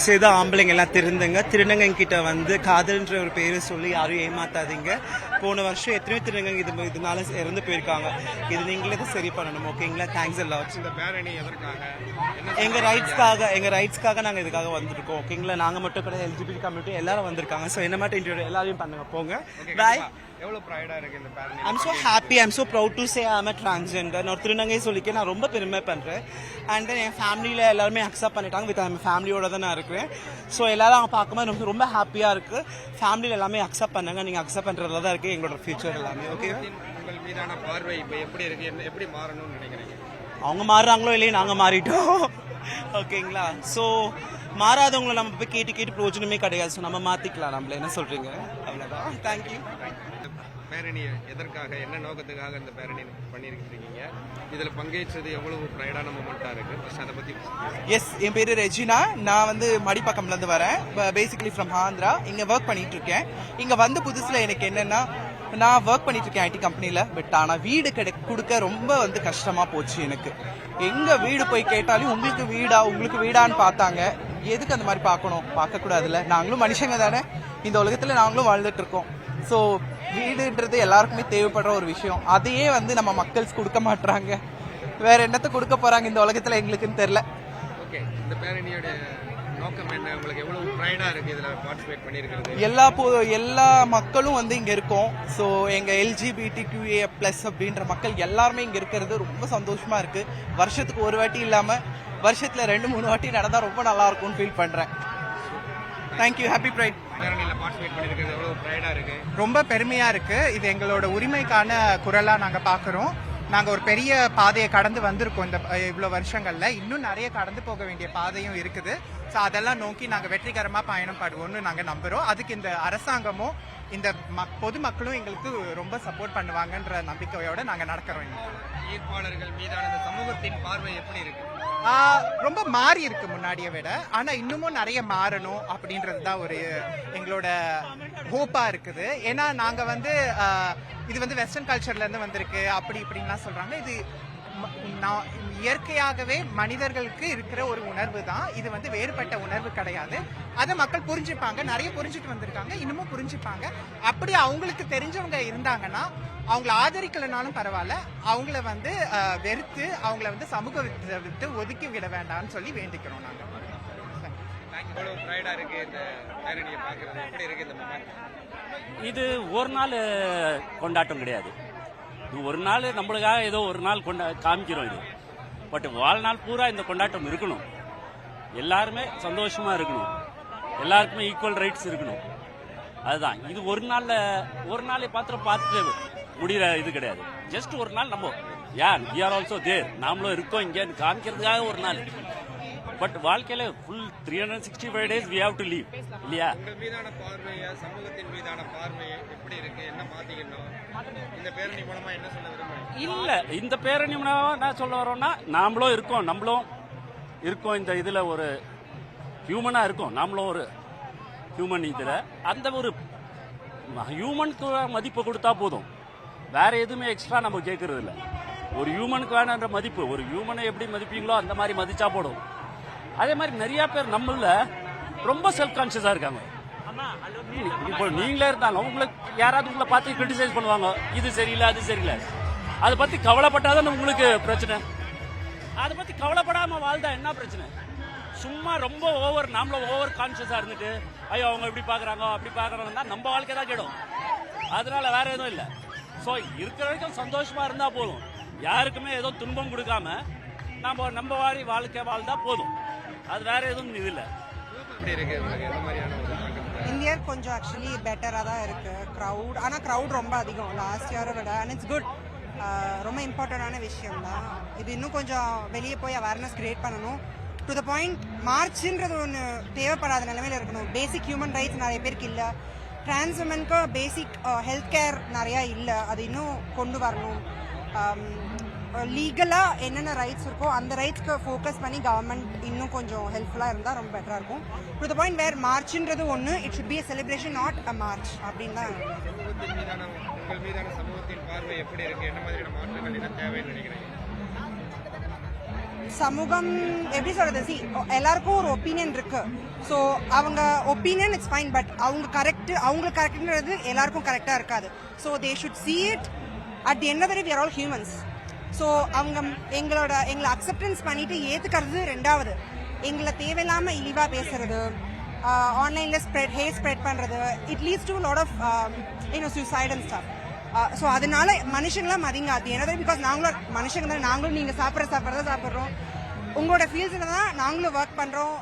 செய்து ஆம்பளைங்க எல்லாம் திருநங்கை கிட்ட வந்து காதல்ன்ற ஒரு பேரை சொல்லி யாரும் ஏமாத்தாதீங்க. போன வருஷம் எத்தனையோ திருநங்கை இதனால இறந்து போயிருக்காங்க. இது நீங்களே தான் சரி பண்ணணும். ஓகேங்களா? தேங்க்ஸ் எல்லாம். இந்த பேரணி எதற்காக? எங்க ரைட்ஸ்க்காக நாங்க இதுக்காக வந்திருக்கோம். ஓகேங்களா? நாங்க மட்டும் கிடையாது, எல்ஜிபிடி கம்யூனிட்டி எல்லாரும் வந்திருக்காங்க. ஸோ என்ன மட்டும் இன்டர்வியூ எல்லாரையும் பண்ணுங்க. போங்க. பாய். எவ்வளவு ப்ரைடா இருக்கு இந்த பேரணி? I'm so happy, I'm so proud to say I'm transgender. நான் திருநங்கை சொல்லிக்க நான் ரொம்ப பெருமை பண்றேன். அண்ட் தென் என் ஃபேமிலியில எல்லாருமே அக்செப்ட் பண்ணிட்டாங்க. வித் என் ஃபேமிலியோட தான் நான் இருக்கிறேன். ஸோ எல்லாரும் அவங்க பார்க்கும்போது ரொம்ப ரொம்ப ஹாப்பியா இருக்கு. ஃபேமிலியில எல்லாமே அக்செப்ட் பண்ணுங்க. நீங்க அக்செப்ட் பண்றதுல தான் இருக்கு எங்களோட ஃபியூச்சர் எல்லாமே. ஓகே, உங்கள் மீதான பார்வை இப்போ எப்படி இருக்கு? எப்படி மாறணும்னு நினைக்கிறீங்க? அவங்க மாறுறாங்களோ இல்லையே, நாங்க மாறிட்டோம். ஓகேங்களா? ஸோ மாறாதவங்களை நம்ம போய் கேட்டு பிரயோஜனமே கிடையாது. ஸோ நம்ம மாத்திக்கலாம். நம்மள என்ன சொல்றீங்க? அவ்வளவுதான். தேங்க்யூ. பேரணி எதற்காக, என்ன நோக்கத்துக்காக இந்த பேரணி பண்ணியிருக்கீங்க? இதுல பங்கேற்றது எவ்வளவு ப்ரைடான மொமெண்டா இருக்கு? அதை பத்தி. எஸ், என் பேரு ரெஜினா. நான் வந்து மடிப்பக்கம்ல இருந்து வரேன். Basically from Andhra. இங்க ஒர்க் பண்ணிட்டு இருக்கேன். இங்க வந்த புதுசுல எனக்கு என்னன்னா, நான் ஒர்க் பண்ணிட்டு இருக்கேன் ஐடி கம்பெனில. பட் ஆனா வீடு கொடுக்க ரொம்ப வந்து கஷ்டமா போச்சு எனக்கு. எங்க வீடு போய் கேட்டாலும் உங்களுக்கு வீடான்னு பார்த்தாங்க. எதுக்கு அந்த மாதிரி பார்க்க கூடாதுல்ல? நாங்களும் மனுஷங்க தானே, இந்த உலகத்துல நாங்களும் வாழ்ந்துட்டு இருக்கோம். ஸோ வீடுன்றது எல்லாருக்குமே தேவைப்படுற ஒரு விஷயம். அதையே வந்து நம்ம மக்கள்ஸ் கொடுக்க மாட்டாங்க. வேற என்னத்தை கொடுக்க போறாங்க இந்த உலகத்துல எங்களுக்குன்னு தெரியல. ஓகே, இந்த பேரணியோட நோக்கம் என்ன? உங்களுக்கு எவ்வளவு ப்ரைடா இருக்கு இதுல பார்ட்டிசிபேட் பண்ணியிருக்கிறது? எல்லா மக்களும் வந்து இங்க இருக்கோம். ஸோ எங்க LGBTQA+ அப்படின்ற மக்கள் எல்லாருமே இங்க இருக்கிறது ரொம்ப சந்தோஷமா இருக்கு. வருஷத்துக்கு ஒரு வாட்டி இல்லாம வருஷத்துல 2-3 வாட்டி நடந்தா ரொம்ப நல்லா இருக்கும்னு ஃபீல் பண்றேன். தேங்க்யூ. Happy pride. பேரணியில பார்ட்டிசிபேட் பண்ணியிருக்கிறது எவ்வளவு ப்ரைடா இருக்கு? ரொம்ப பெருமையா இருக்கு. இது எங்களோட உரிமைக்கான குரலா நாங்க பாக்குறோம். நாங்க ஒரு பெரிய பாதையை கடந்து வந்திருக்கோம் இந்த இவ்வளவு வருஷங்கள்ல. இன்னும் நிறைய கடந்து போக வேண்டிய பாதையும் இருக்குது. ஸோ அதெல்லாம் நோக்கி நாங்க வெற்றிகரமா பயணப்படுவோம்னு நாங்க நம்புறோம். அதுக்கு இந்த அரசாங்கமும் இந்த பொதுமக்களும் எங்களுக்கு ரொம்ப சப்போர்ட் பண்ணுவாங்கன்ற நம்பிக்கையோட நாங்க நடக்கிறோம். ஈர்ப்பாளர்கள் மீதான இந்த சமூகத்தின் பார்வை எப்படி இருக்கு? ரொம்ப மாறி இருக்கு முன்னாடியை விட. ஆனா இன்னமும் நிறைய மாறணும் அப்படின்றது தான் ஒரு எங்களோட ஹோப்பா இருக்குது. ஏன்னா நாங்க வந்து இது வந்து வெஸ்டர்ன் கல்ச்சர்ல இருந்து வந்திருக்கு அப்படி இப்படின்லாம் சொல்றாங்க. இது இயற்கையாகவே மனிதர்களுக்கு இருக்கிற ஒரு உணர்வு தான். இது வந்து வேறுபட்ட உணர்வு கிடையாது. அதை மக்கள் புரிஞ்சுப்பாங்க. நிறைய புரிஞ்சுட்டு வந்திருக்காங்க, இன்னமும் புரிஞ்சுப்பாங்க. அப்படி அவங்களுக்கு தெரிஞ்சவங்க இருந்தாங்கன்னா அவங்கள ஆதரிக்கலனாலும் பரவாயில்ல, அவங்கள வந்து வெறுத்து அவங்கள வந்து சமூக விட்டு ஒதுக்கி விட வேண்டாம்னு சொல்லி வேண்டிக்கிறோம் நாங்க. இது ஒரு நாள் கொண்டாட்டம் கிடையாது. இது ஒரு நாள் நம்மளுக்காக ஏதோ ஒரு நாள் காமிக்கிறோம் இது. பட் வாழ்நாள் பூரா இந்த கொண்டாட்டம் இருக்கணும். எல்லாருமே சந்தோஷமா இருக்கணும். எல்லாருக்குமே ஈக்குவல் ரைட்ஸ் இருக்கணும். அதுதான் இது. ஒரு நாளை பார்த்துட்டு முடிகிற இது கிடையாது. ஜஸ்ட் ஒரு நாள் நம்ம வி ஆர் ஆல்சோ தேர், நாமளும் இருக்கோம் இங்கே காமிக்கிறதுக்காக ஒரு நாள். பட் வாழ்க்கையில full 365 days we have to live இல்லையா? உங்கள் மீதான பார்வையை, சமூகத்தின் மீதான பார்வையை எப்படி இருக்கு? என்ன மாத்திக்கணும்? இந்த பேரணி மூலமா என்ன சொல்ல விரும்புறீங்க? இல்ல, இந்த பேரணி மூலமா நான் சொல்ல வரோம்னா, நம்மளும் இருக்கோம் இந்த இதுல ஒரு ஹியூமனா இருக்கும். நாமளும் ஒரு ஹியூமன். இதுல அந்த ஒரு ஹியூமனுக்கு மதிப்பு கொடுத்தா போதும். வேற எதுவுமே எக்ஸ்ட்ரா நம்ம கேட்கறது இல்ல. ஒரு ஹியூமனுக்கு வேணுன்ற மதிப்பு, ஒரு ஹியூமனை எப்படி மதிப்பீங்களோ அந்த மாதிரி மதிச்சா போடும். அதே மாதிரி நிறைய பேர் நம்மள ரொம்ப செல்ஃப் கான்சியஸா இருக்காங்க. இப்போ நீங்களே இருந்தாலும் உங்களுக்கு யாராவது உங்களை பார்த்து கிரிட்டிசைஸ் பண்ணுவாங்க, இது சரியில்லை அது சரியில்லை. அதை பத்தி கவலைப்பட்டாதான் உங்களுக்கு பிரச்சனை. அதை பத்தி கவலைப்படாம வாழ்ந்தா என்ன பிரச்சனை? சும்மா ரொம்ப நாமளும் ஓவர் கான்சியஸா இருந்துட்டு ஐயோ அவங்க இப்படி பாக்குறாங்க அப்படி பாக்குறாங்கன்னா நம்ம வாழ்க்கை தான் கேடும். அதனால வேற எதுவும் இல்லை. ஸோ இருக்கிற வரைக்கும் சந்தோஷமா இருந்தா போதும். யாருக்குமே ஏதோ துன்பம் கொடுக்காம நம்ம வாரி வாழ்க்கை வாழ்ந்தா போதும். அது வேற எதுவும் இது இல்லை. இந்தியா கொஞ்சம் ஆக்சுவலி பெட்டராக தான் இருக்கு. க்ரௌட், ஆனால் க்ரௌட் ரொம்ப அதிகம் லாஸ்ட் இயரை விட. And it's good. ரொம்ப இம்பார்ட்டண்டான விஷயம் தான் இது. இன்னும் கொஞ்சம் வெளியே போய் அவேர்னஸ் கிரியேட் பண்ணணும். டு த பாயிண்ட் மார்ச்ன்றது ஒன்று தேவைப்படாத நிலைமையில் இருக்கணும். பேசிக் ஹியூமன் ரைட்ஸ் நிறைய பேருக்கு இல்லை. டிரான்ஸ் உமனுக்கு பேசிக் ஹெல்த் கேர் நிறையா இல்லை. அது இன்னும் கொண்டு வரணும். லீகலாக என்னென்ன ரைட்ஸ் இருக்கோ அந்த ரைட்ஸ்க்கு ஃபோக்கஸ் பண்ணி கவர்மெண்ட் இன்னும் கொஞ்சம் ஹெல்ப்ஃபுல்லாக இருந்தால் ரொம்ப பெட்டராக இருக்கும். டு த பாயிண்ட் வேர் மார்ச்ன்றது ஒன்று, it should be a celebration, not a March அப்படின்னு தான். உங்கள் மீதான சமூகத்தின் பார்வை எப்படி இருக்கு? என்ன மாதிரியான மாற்றங்கள் என்ன தேவைன்னு நினைக்கிறீங்க? சமூகம் எப்படி சொல்றது, see, எல்லாருக்கும் ஒரு ஒப்பீனியன் இருக்கு. ஸோ அவங்க ஒப்பீனியன் இட்ஸ் ஃபைன், பட் அவங்களுக்கு கரெக்ட்ன்றது எல்லாருக்கும் கரெக்டாக இருக்காது. So they should see it at the end of the day we are all humans. So அவங்க எங்களை அக்செப்டன்ஸ் பண்ணிட்டு ஏற்றுக்கிறது ரெண்டாவது. எங்களை தேவையில்லாமல் இழிவாக பேசுறது, ஆன்லைனில் ஸ்ப்ரெட் பண்ணுறது, it leads to lot of suicide and stuff. So அதனால மனுஷங்களாம் மதிங்க அது என்னது, பிகாஸ் நாங்களும் மனுஷங்க தான், நாங்களும் நீங்கள் சாப்பிட்றத சாப்பிட்றோம், உங்களோட ஃபீல்ட்ஸில் தான் நாங்களும் ஒர்க் பண்ணுறோம்.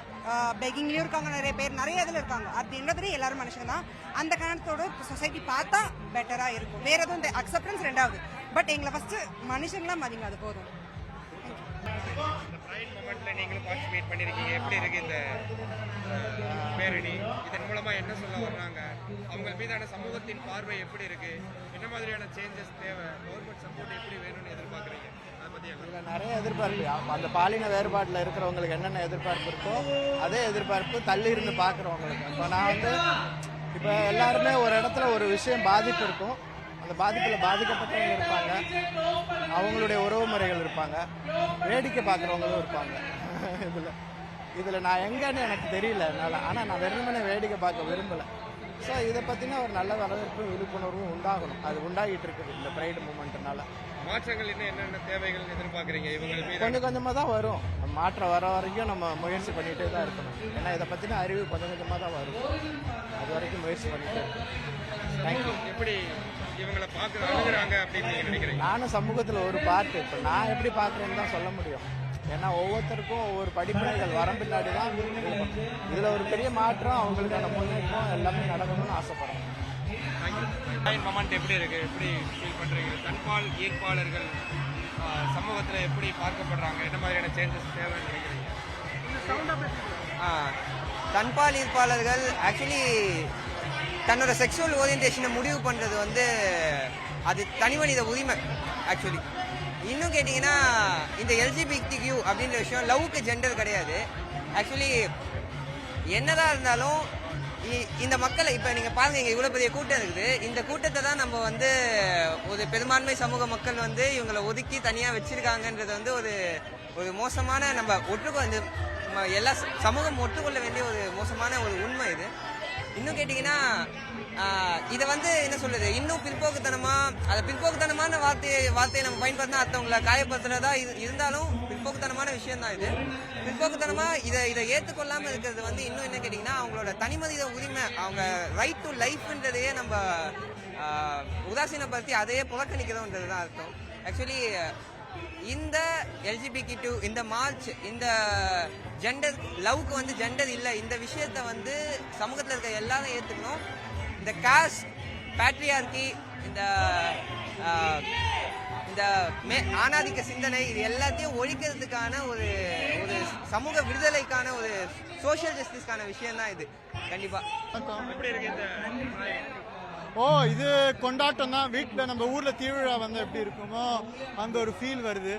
பெக்கிங்லேயும் இருக்காங்க நிறைய இதில் இருக்காங்க. அது என்னது எல்லாரும் மனுஷங்க தான். அந்த காரணத்தோட சொசைட்டி பார்த்தா பெட்டராக இருக்கும். வேற எதுவும் இந்த அக்செப்டன்ஸ் ரெண்டாவது, பட் எங்களை ஃபஸ்ட்டு மனுஷங்களாம் மதிங்க, அது போதும். ப்ரைட் மொமெண்ட்ல நீங்களும் பார்ட்டிசிபேட் பண்ணிருக்கீங்க. எப்படி இருக்கு இந்த பேரணி? இதன் மூலமா என்ன சொல்ல வர்றாங்க? அவங்க மீதான சமூகத்தின் பார்வை எப்படி இருக்கு? என்ன மாதிரியான சேஞ்சஸ் தேவை? கவர்மெண்ட் சப்போர்ட் எப்படி வேணும்னு எதிர்பார்க்குறீங்க? அதை பத்தி இதில் நிறைய எதிர்பார்ப்பு, அந்த பாலின வேறுபாட்டில் இருக்கிறவங்களுக்கு என்னென்ன எதிர்பார்ப்பு இருக்கோ அதே எதிர்பார்ப்பு தள்ளி இருந்து பார்க்குறவங்களுக்கு. இப்போ நான் வந்து இப்போ எல்லாருமே ஒரு இடத்துல ஒரு விஷயம் பாதிப்பு இருக்கும், அந்த பாதிப்பில் பாதிக்கப்பட்டவங்க இருப்பாங்க, அவங்களுடைய உறவு முறைகள் இருப்பாங்க, வேடிக்கை பார்க்குறவங்களும் இருப்பாங்க. இதில் நான் எங்கன்னு எனக்கு தெரியல என்னால், ஆனால் நான் வெறுமனே வேடிக்கை பார்க்க விரும்பலை. ஸோ இதை பற்றின ஒரு நல்ல வரவேற்பும் விழிப்புணர்வும் உண்டாகணும். அது உண்டாகிட்டு இருக்குது இந்த ப்ரைடு மூமெண்ட்னால. மாற்றங்கள் இன்னும் என்னென்ன தேவைகள் எதிர்பார்க்குறீங்க இவங்க மீது? கொஞ்சம் கொஞ்சமாக தான் வரும். மாற்றம் வர வரைக்கும் நம்ம முயற்சி பண்ணிகிட்டே தான் இருக்கணும். ஏன்னா இதை பற்றின அறிவு கொஞ்சம் கொஞ்சமாக தான் வரும். அது வரைக்கும் முயற்சி பண்ணிகிட்டே இருக்கணும். தேங்க்யூ. எப்படி இவங்களை அணுகுறாங்க அப்படின்னு நீங்க நினைக்கிறீங்க? நானும் சமூகத்தில் ஒரு பார்ட். இப்போ நான் எப்படி பார்க்குறேன்னு தான் சொல்ல முடியும். ஏன்னா ஒவ்வொருத்தருக்கும் ஒவ்வொரு படிப்பினைகள் வரம் பின்னாடி தான் இதில் ஒரு பெரிய மாற்றம், அவங்களுக்கான முன்னேற்றம் எல்லாமே நடக்கணும்னு ஆசைப்படுறேன். மொமெண்ட் எப்படி இருக்கு? எப்படி ஃபீல் பண்றீங்க? தன்பால் ஈர்ப்பாளர்கள் சமூகத்தில் எப்படி பார்க்கப்படுறாங்க? என்ன மாதிரியான சேஞ்சஸ் தேவைன்னு நினைக்கிறீங்க? தன்பால் ஈர்ப்பாளர்கள் ஆக்சுவலி தன்னோட செக்ஷுவல் ஓரியன்டேஷனை முடிவு பண்ணுறது வந்து அது தனிமனித உரிமை. ஆக்சுவலி இன்னும் கேட்டிங்கன்னா இந்த LGBTQ அப்படின்ற விஷயம் லவ்வுக்கு ஜெண்டர் கிடையாது. ஆக்சுவலி என்னதான் இருந்தாலும் இந்த மக்களை இப்போ நீங்கள் பாருங்கள், இங்கே இவ்வளோ பெரிய கூட்டம் இருக்குது. இந்த கூட்டத்தை தான் நம்ம வந்து ஒரு பெரும்பான்மை சமூக மக்கள் வந்து இவங்களை ஒதுக்கி தனியாக வச்சுருக்காங்கன்றது வந்து ஒரு மோசமான, நம்ம எல்லா சமூகம் ஒற்றுக்கொள்ள வேண்டிய ஒரு மோசமான ஒரு உண்மை இது. இன்னும் கேட்டிங்கன்னா இதை வந்து என்ன சொல்லுது, இன்னும் பிற்போக்குத்தனமான வார்த்தையை நம்ம பயன்படுத்தினா அடுத்தவங்களை காயப்படுத்துறதா இருந்தாலும் பிற்போக்குத்தனமான விஷயம் தான் இது. இதை ஏற்றுக்கொள்ளாமல் இருக்கிறது வந்து இன்னும் என்ன கேட்டிங்கன்னா அவங்களோட தனிமனித உரிமை, அவங்க ரைட் டு லைஃப்ன்றதையே நம்ம உதாசீனப்படுத்தி அதையே புறக்கணிக்கிறோன்றது தான் அர்த்தம். ஆக்சுவலி இந்த LGBTQ இந்த மார்ச், இந்த ஜெண்டர் லவ்க்கு வந்து ஜெண்டர் இல்லை, இந்த விஷயத்தை வந்து சமூகத்தில் இருக்க எல்லாரும் ஏற்றுக்கணும். இந்த காஸ்ட் பேட்ரியார்கி, இந்த ஆணாதிக்க சிந்தனை, இது எல்லாத்தையும் ஒழிக்கிறதுக்கான ஒரு சமூக விடுதலைக்கான ஒரு சோஷியல் ஜஸ்டிஸ்க்கான விஷயம் தான் இது. கண்டிப்பா எப்படி இருக்கு இந்த இது கொண்டாட்டம் தான். வீட்டில் நம்ம ஊரில் திருவிழா வந்து எப்படி இருக்குமோ அந்த ஒரு ஃபீல் வருது.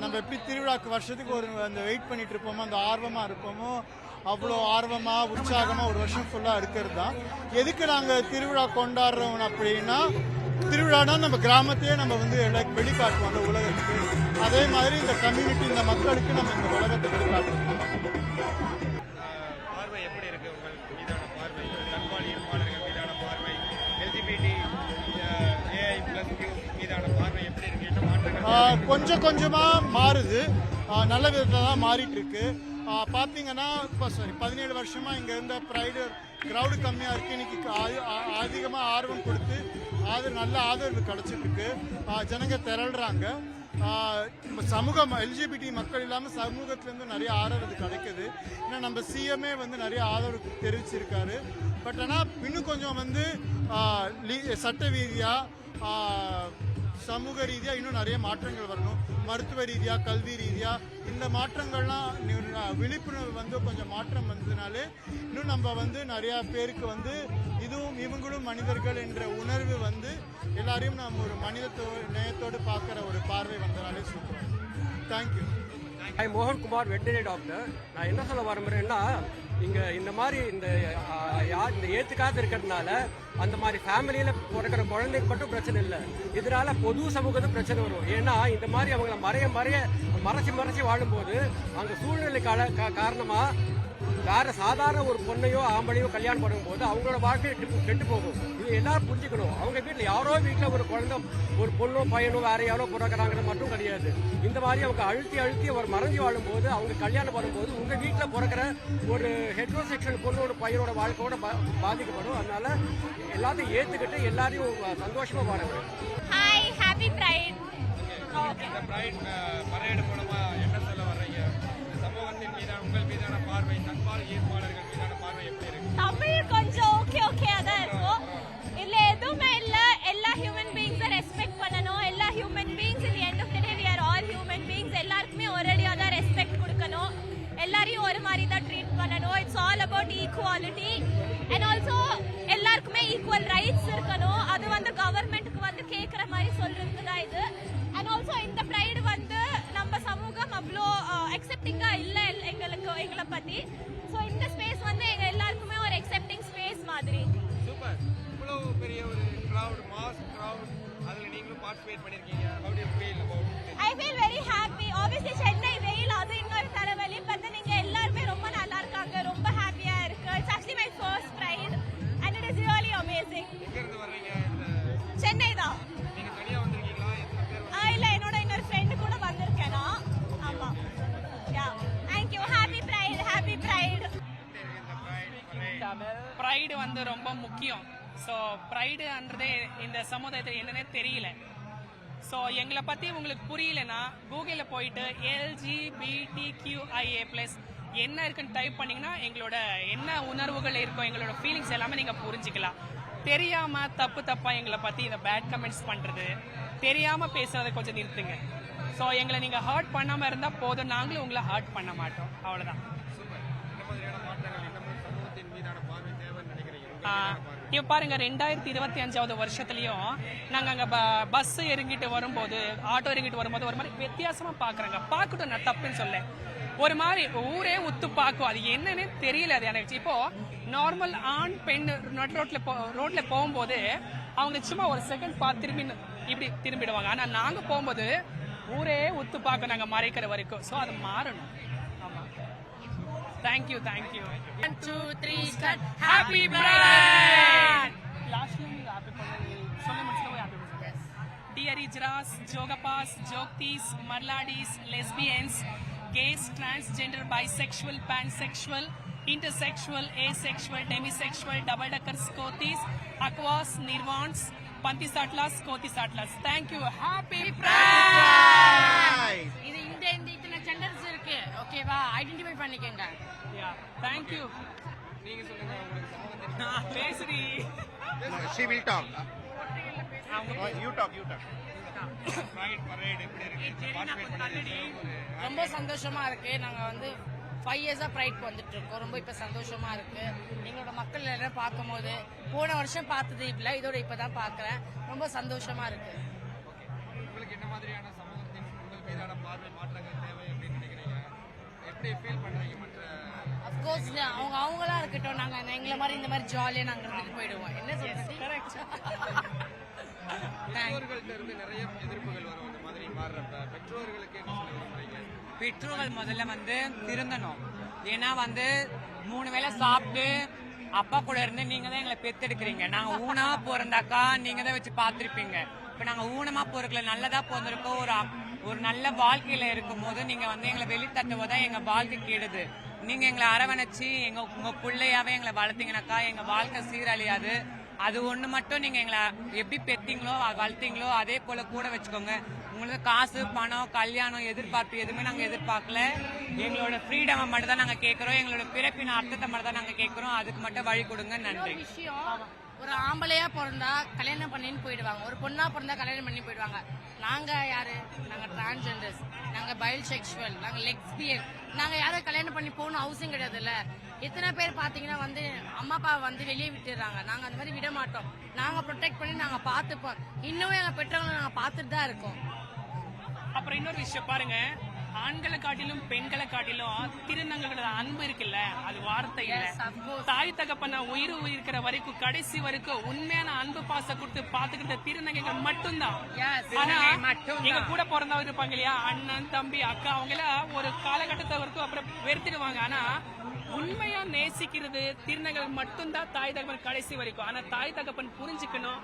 நம்ம எப்படி திருவிழாக்கு வருஷத்துக்கு அந்த வெயிட் பண்ணிட்டு இருப்போமோ, அந்த ஆர்வமாக இருப்போமோ, அவ்வளோ ஆர்வமாக உற்சாகமாக ஒரு வருஷம் ஃபுல்லாக இருக்கிறது தான். எதுக்கு நாங்கள் திருவிழா கொண்டாடுறோம் அப்படின்னா, திருவிழானா நம்ம கிராமத்தையே நம்ம வந்து வெளிக்காட்டுவோம் அந்த உலகத்துக்கு. அதே மாதிரி இந்த கம்யூனிட்டி, இந்த மக்களுக்கு நம்ம இந்த உலகத்தை வெளிக்காட்டுவோம். பார்வை எப்படி இருக்கு உங்கள் மீதான பார்வை? தன்பால் ஈர்ப்பாளர்கள் மீதான பார்வை, LGBTQ மீதான பார்வை எப்படி இருக்கு? என்ன மாற்றங்கள்? கொஞ்சம் கொஞ்சமாக மாறுது, நல்ல விதத்தில் தான் மாறிட்டு இருக்கு. பார்த்தீங்கன்னா இப்போ 17 வருஷமாக இங்கே இருந்த ப்ரைடு க்ரௌடு கம்மியாக இருக்குது. இன்னைக்கு அதிகமாக ஆர்வம் கொடுத்து நல்ல ஆதரவு கிடச்சிட்டு இருக்கு. ஜனங்க திரள்றாங்க. சமூகம் LGBT மக்கள் இல்லாமல் சமூகத்திலேருந்து நிறைய ஆதரவு கிடைக்குது. ஏன்னா நம்ம CMஏ வந்து நிறைய ஆதரவு தெரிவிச்சிருக்காரு. பட் ஆனால் இன்னும் கொஞ்சம் வந்து சட்ட ரீதியாக, சமூக ரீதியாக இன்னும் நிறைய மாற்றங்கள் வரணும். மருத்துவ ரீதியாக, கல்வி ரீதியாக இந்த மாற்றங்கள்லாம் விழிப்புணர்வு வந்து கொஞ்சம் மாற்றம் வந்ததுனாலே இன்னும் நம்ம வந்து நிறையா பேருக்கு வந்து இவங்களும் மனிதர்கள் என்ற உணர்வு வந்து எல்லாரையும் நம்ம ஒரு நேயத்தோடு பார்க்குற ஒரு பார்வை வந்தனாலே சூப்பர். தேங்க்யூ. மோகன் குமார், வெட்டரி டாக்டர். நான் என்ன சொல்ல வரேன்னா, இங்க இந்த மாதிரி இந்த ஏத்துக்காத இருக்கிறதுனால அந்த மாதிரி ஃபேமிலியில பிறக்கிற குழந்தைக்கு மட்டும் பிரச்சனை இல்லை, இதனால பொது சமூகத்துக்கு பிரச்சனை வரும். ஏன்னா இந்த மாதிரி அவங்கள மறைச்சு வாழும்போது அந்த சூழ்நிலை காரணமா வேற சாதாரண ஒரு பொண்ணையோ ஆம்பளையோ கல்யாணம் பண்ணும்போது அவங்களோட வாழ்க்கை கெட்டு போகும். இது எல்லாரும் புரிஞ்சுக்கணும். அவங்க வீட்டில் யாரோ வீட்டில் ஒரு குழந்தை ஒரு பொண்ணோ பையனோ வேற யாரோ பிறக்கிறாங்கிறது மட்டும் கிடையாது. இந்த மாதிரி அவங்க அழுத்தி ஒரு மறைஞ்சு வாழும்போது அவங்க கல்யாணம் பண்ணும்போது உங்க வீட்டில் பிறக்கிற ஒரு ஹெட்ரோசெக்ஷுவல் பொண்ணோட பையனோட வாழ்க்கையோட பாதிக்கப்படும். அதனால எல்லாத்தையும் ஏத்துக்கிட்டு எல்லாரையும் சந்தோஷமா வாழுங்க. Hi, happy pride. இந்த பிரைட் பரேடு மூலமா என்ன சொல்ல வர்றீங்க? சமூகத்தின் மீதான உங்கள் மீதான பார்வை, தன்பால் ஈர்ப்பாளர்கள் மீதான பார்வை எப்படி இருக்கு? தமிழ் கொஞ்சம் ஓகே தான் இருக்கும். இல்ல எதுவுமே இல்ல, எல்லா ஹியூமன் பீயிங்ஸை ரெஸ்பெக்ட் பண்ணணும். எல்லா human beings in the end of the day we are all human beings. எல்லாருக்குமே ஒரேடியா தான் ரெஸ்பெக்ட் கொடுக்கணும். எல்லாரையும் ஒரு மாதிரி தான் ட்ரீட் பண்ணணும். It's all about equality and also எல்லாருக்குமே ஈக்குவல் ரைட்ஸ் இருக்கணும். அது வந்து கவர்மெண்ட்டுக்கு வந்து கேட்குற மாதிரி சொல்றதுக்கு தான் இது. அண்ட் ஆல்சோ இந்த ப்ரைடு வந்து நம்ம சமூகம் அவ்வளோ அக்செப்டிங்கா இல்லை எங்களை பத்தி. ஸோ இந்த ஸ்பேஸ் வந்து எங்க எல்லாருக்குமே ஒரு அக்செப்டிங் ஸ்பேஸ் மாதிரி. சூப்பர். இவ்வளவு பெரிய ஒரு கிரவுட், மாஸ் கிரவுட், அதுல நீங்களும் பார்ட்டிசிபேட் பண்ணிருக்கீங்க. How do you feel about it? I feel very happy. Obviously Chennai வெயில் அது இன்னொரு தலைவலி. பட் நீங்க எல்லாருமே ரொம்ப நல்லா இருக்காங்க, ரொம்ப ஹாப்பியா இருக்கு. It's actually my first pride and it is really amazing. எங்க இருந்து வர்றீங்க? சென்னை தான். நீங்க தனியா வந்திருக்கீங்களா? எத்தனை பேர்? இல்ல, என்னோட இன்னொரு ஃப்ரெண்ட் கூட வந்திருக்கேன் நான். ஆமா. Yeah, thank you. Happy pride, happy pride. Pride வந்து ரொம்ப முக்கியம். ஸோ ப்ரைடுன்றதே இந்த சமுதாயத்தில் என்னன்னே தெரியல. ஸோ எங்களை பற்றி உங்களுக்கு புரியலன்னா கூகுளில் போயிட்டு LGBTQIA+ என்ன இருக்குன்னு டைப் பண்ணிங்கன்னா எங்களோட என்ன உணர்வுகள் இருக்கும், எங்களோட ஃபீலிங்ஸ் எல்லாமே நீங்கள் புரிஞ்சிக்கலாம். தெரியாமல் தப்பாக எங்களை பற்றி இந்த பேட் கமெண்ட்ஸ் பண்ணுறது, தெரியாமல் பேசுகிறத கொஞ்சம் நிறுத்துங்க. ஸோ எங்களை நீங்கள் ஹர்ட் பண்ணாமல் இருந்தால் போதும், நாங்களும் உங்களை ஹர்ட் பண்ண மாட்டோம். அவ்வளோதான். இப்போ பாருங்க, 2025 வருஷத்துலயும் நாங்க அங்க பஸ் இறங்கிட்டு வரும்போது, ஆட்டோ இறங்கிட்டு வரும்போது ஒரு மாதிரி வித்தியாசமா பாக்குறாங்க. பாக்கட்டும், நான் தப்புன்னு சொல்ல, ஒரு மாதிரி ஊரே உத்து பாக்கும். அது என்னன்னு தெரியல. அது எனக்கு இப்போ நார்மல் ஆண் பெண் ரோட்ல போகும்போது அவங்க சும்மா ஒரு செகண்ட் பார்த்து இப்படி திரும்பிடுவாங்க. ஆனா நாங்க போகும்போது ஊரே உத்து பார்க்க நாங்க மறைக்கிற வரைக்கும். ஸோ அது மாறணும். ஆமா. தேங்க்யூ. 1 2 3 ஸ்டார்ட். Happy pride. லாஸ்ட்ல நீங்க ஹாப்பி சொல்ல முடிச்சல happy pride. Dear hijras, jogappas, jogtis, marladis, lesbians, gays, transgender, bisexual, pansexual, intersexual, asexual, demisexual, double-decker Scoties, aquas, nirvans, pantisatlas, Scotisatlas. Thank you. Happy Pride. இது இத்தனை ஜெண்டர்ஸ் இருக்கு, ஓகேவா? ஐடென்டிஃபை பண்ணிக்கங்க. Yeah. Thank you. நீங்க சொல்லுங்க, உங்களுக்கு சமூகத்தின் பேசுறீ. She will talk. You talk. Pride parade எப்படி இருக்கு? பார்ட்டிசிபேட் பண்ணிருக்கீங்க. ரொம்ப சந்தோஷமா இருக்கு. நாங்க வந்து 5 இயர்ஸா ப்ரைட்க்கு வந்துட்டு இருக்கோம். ரொம்ப இப்ப சந்தோஷமா இருக்கு. எங்களோட மக்கள் எல்லாரும் பார்க்கும்போது போன வருஷம் பார்த்தது இல்ல, இதோட இப்பதான் பாக்குறேன். ரொம்ப சந்தோஷமா இருக்கு. உங்களுக்கு என்ன மாதிரியான சமூகத்தின் உங்கள் மீதான பார்வை மாற்றங்கள் தேவை அப்படின்னு நினைக்கிறீங்க? எப்படி ஃபீல் பண்றீங்க? மற்ற அஃப்கோர்ஸ் அவங்களா இருக்கட்டும், நாங்க எங்களை மாதிரி இந்த மாதிரி ஜாலியா நாங்க இருந்துட்டு போயிடுவோம். என்ன சொல்றது? பெற்றோர்கள்ட்ட இருந்து நிறைய எதிர்ப்புகள் வரும். அந்த மாதிரி மாறுறப்ப பெற்றோர்களுக்கு என்ன சொல்ல விரும்புறீங்க? பெற்றோர்கள் முதல்ல வந்து திருந்தணும். ஏன்னா வந்து 3 வேளை சாப்பிட்டு அப்பா கூட இருந்து நீங்க தான் எங்களை பெத்தெடுக்கிறீங்க. நாங்க ஊனமா பிறந்தாக்கா நீங்க தான் வச்சு பார்த்திருப்பீங்க. இப்ப நாங்க ஊனமா பிறக்கல, நல்லதா பிறந்திருக்கோம். ஒரு நல்ல வாழ்க்கையில இருக்கும் போது நீங்க வந்து எங்களை வெளித்தட்டுவதான் எங்க வாழ்க்கை கெடுது. நீங்க எங்களை அரவணைச்சு உங்க பிள்ளையாவே எங்களை வளர்த்தீங்கன்னாக்கா எங்க வாழ்க்கை சீரழியாது. அது ஒண்ணு மட்டும் நீங்க எங்களை எப்படி பெத்தீங்களோ வளர்த்தீங்களோ அதே போல கூட வச்சுக்கோங்க. உங்களுக்கு காசு, பணம், கல்யாணம் எதிர்பார்ப்பு எதுவுமே நாங்க எதிர்பார்க்கல. எங்களோட ஃப்ரீடம் மட்டும் தான் நாங்க கேட்கறோம். எங்களோட பிறப்பின் அர்த்தத்தை மட்டும் தான் நாங்க கேட்கறோம். அதுக்கு மட்டும் வழி கொடுங்க. நன்றி. விஷயம், ஒரு ஆம்பளையா பிறந்தா கல்யாணம் பண்ணின்னு போயிடுவாங்க, ஒரு பொண்ணா பிறந்தா கல்யாணம் பண்ணி போயிடுவாங்க. நாங்க யாரு? நாங்க டிரான்ஸ்ஜெண்டர்ஸ், நாங்க பைசெக்சுவல், நாங்க லெஸ்பியன். நாங்க யாரும் கல்யாணம் பண்ணி போகணும் அவசியம் கிடையாதுல்ல. எத்தனை பேர் பாத்தீங்கன்னா வந்து அம்மா அப்பா வந்து வெளியே விட்டுறாங்க. நாங்க அந்த மாதிரி விட மாட்டோம். நாங்க ப்ரொடெக்ட் பண்ணி நாங்க பாத்துப்போம். இன்னும் எங்க பெற்றவங்களை நாங்க பாத்துட்டு தான் இருக்கோம். அப்புறம் இன்னொரு விஷயம் பாருங்க, ஆண்களை காட்டிலும் பெண்களை காட்டிலும் திருநங்கைகளோட அன்பு இருக்குல்ல, அது வார்த்தை இல்ல. தாய் தகப்பன உயிர் இருக்கிற வரைக்கும் கடைசி வரைக்கும் உண்மையான அன்பு பாசம் கொடுத்து பாத்துக்கிட்ட திருநங்கைகள் மட்டும்தான். ஆனா எங்க கூட பிறந்தவர் இருப்பாங்க இல்லையா, அண்ணன் தம்பி அக்கா, அவங்க எல்லாம் ஒரு காலகட்டத்தை வரைக்கும் அப்புறம் வெறுத்துடுவாங்க. ஆனா உண்மையா நேசிக்கிறது திருநங்கைகள் மட்டும்தான், தாய் தகப்பன் கடைசி வரைக்கும். ஆனா தாய் தகப்பன் புரிஞ்சுக்கணும்,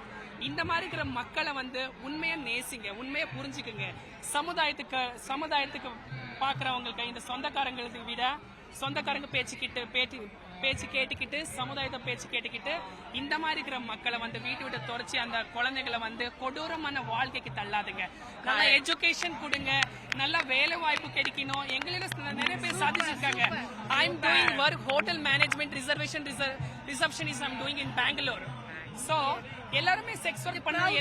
இந்த மாதிரி இருக்கிற மக்களை வந்து உண்மையா நேசிங்க, உண்மையா புரிஞ்சுக்குங்க. சமுதாயத்துக்கு பாக்குறவங்களுக்கு இந்த சொந்தக்காரங்களுக்கு விட சொந்தக்காரங்க பேச்சு கேட்டுக்கிட்டு சமுதாயத்தை பேச்சு கேட்டுக்கிட்டு இந்த மாதிரி இருக்கிற மக்களை வந்து வீட்டு விட்டு துறைச்சி அந்த குழந்தைகளை வந்து கொடூரமான வாழ்க்கைக்கு தள்ளாதுங்க. நல்ல எஜுகேஷன் கொடுங்க, நல்ல வேலை வாய்ப்பு கிடைக்கணும். எங்களிடம் நிறைய பேர் சாதிச்சிருக்காங்க. I am doing work hotel management receptionist I am doing in Bangalore. So எல்லாருமே செக்ஸ் ஒர்க் பண்ணணும்,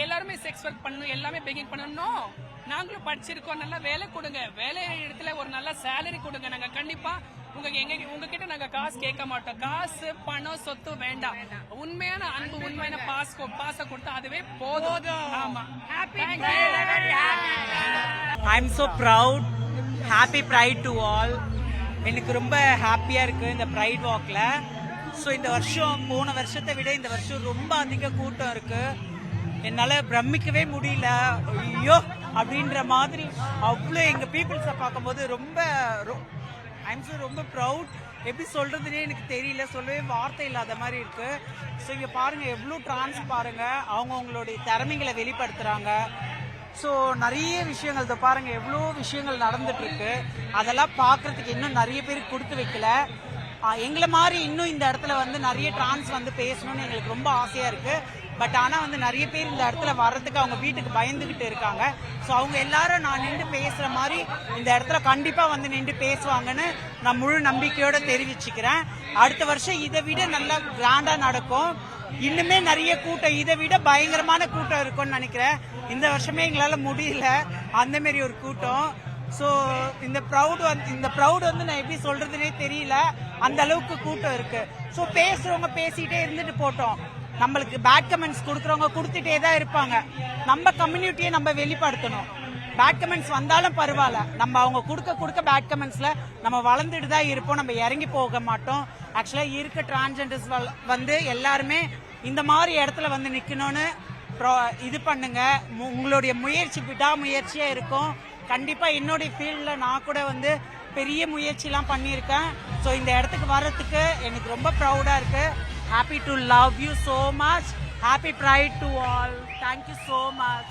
எல்லாருமே செக்ஸ் ஒர்க் பண்ணணும், எல்லாமே பெக்கிங் பண்ணணும். நாங்களும் படிச்சிருக்கோம், நல்லா வேலை கொடுங்க, வேலை இடத்துல ஒரு நல்ல சேலரி கொடுங்க. நாங்க கண்டிப்பா உங்ககிட்ட நாங்க காசு கேட்க மாட்டோம். காசு பணம் சொத்து வேண்டாம், உண்மையான அன்பு உண்மையான பாசம் கொடுத்தா அதுவே போதும். ஆமா. I am so proud. Happy Pride to all. எனக்கு ரொம்ப ஹாப்பியா இருக்கு இந்த ப்ரைட் வாக்ல. ஸோ இந்த வருஷம் போன வருஷத்தை விட இந்த வருஷம் ரொம்ப அதிக கூட்டம் இருக்கு. என்னால் பிரமிக்கவே முடியல. ஐயோ அப்படின்ற மாதிரி அவ்வளோ எங்கள் பீப்புள்ஸை பார்க்கும்போது ரொம்ப ரொம்ப ப்ரவுட். எப்படி சொல்றதுன்னே எனக்கு தெரியல, சொல்லவே வார்த்தை இல்லாத மாதிரி இருக்கு. ஸோ இங்கே பாருங்க, எவ்வளோ ட்ரான்ஸ் பாருங்க, அவங்களுடைய திறமைகளை வெளிப்படுத்துறாங்க. ஸோ நிறைய விஷயங்கள் இதை பாருங்க, எவ்வளோ விஷயங்கள் நடந்துட்டு இருக்கு. அதெல்லாம் பார்க்கறதுக்கு இன்னும் நிறைய பேருக்கு கொடுத்து வைக்கல. எங்களை மாதிரி இன்னும் இந்த இடத்துல வந்து நிறைய டிரான்ஸ் வந்து பேசணும்னு எங்களுக்கு ரொம்ப ஆசையா இருக்கு. பட் ஆனால் வந்து நிறைய பேர் இந்த இடத்துல வர்றதுக்கு அவங்க வீட்டுக்கு பயந்துகிட்டு இருக்காங்க. ஸோ அவங்க எல்லாரும் நான் நின்று பேசுற மாதிரி இந்த இடத்துல கண்டிப்பா வந்து நின்று பேசுவாங்கன்னு நான் முழு நம்பிக்கையோட தெரிவிச்சுக்கிறேன். அடுத்த வருஷம் இதை விட நல்லா கிராண்டா நடக்கும். இன்னுமே நிறைய கூட்டம், இதை விட பயங்கரமான கூட்டம் இருக்கும்னு நினைக்கிறேன். இந்த வருஷமே எங்களால முடியல அந்த மாதிரி ஒரு கூட்டம். ஸோ இந்த ப்ரௌட் வந்து நான் எப்படி சொல்றதுன்னே தெரியல, அந்த அளவுக்கு கூட்டம் இருக்கு. ஸோ பேசுறவங்க பேசிட்டே இருந்துட்டு போட்டோம், நம்மளுக்கு பேட் கமெண்ட்ஸ் கொடுக்குறவங்க கொடுத்துட்டே தான் இருப்பாங்க. நம்ம கம்யூனிட்டியை நம்ம வெளிப்படுத்தணும். பேட் கமெண்ட்ஸ் வந்தாலும் பரவாயில்ல, நம்ம அவங்க கொடுக்க பேட் கமெண்ட்ஸ்ல நம்ம வளர்ந்துட்டு தான் இருப்போம், நம்ம இறங்கி போக மாட்டோம். ஆக்சுவலா இருக்க டிரான்ஸ்ஜெண்டர்ஸ் வந்து எல்லாருமே இந்த மாதிரி இடத்துல வந்து நிக்கணும்னு இது பண்ணுங்க. உங்களுடைய முயற்சி விடாமுயற்சியா இருக்கும். கண்டிப்பா என்னுடைய ஃபீல்ட்ல நான் கூட வந்து பெரிய முயற்சிலாம் பண்ணியிருக்கேன். ஸோ இந்த இடத்துக்கு வர்றதுக்கு எனக்கு ரொம்ப ப்ரௌடா இருக்கு. Happy to love you so much. Happy Pride to all. Thank you so much.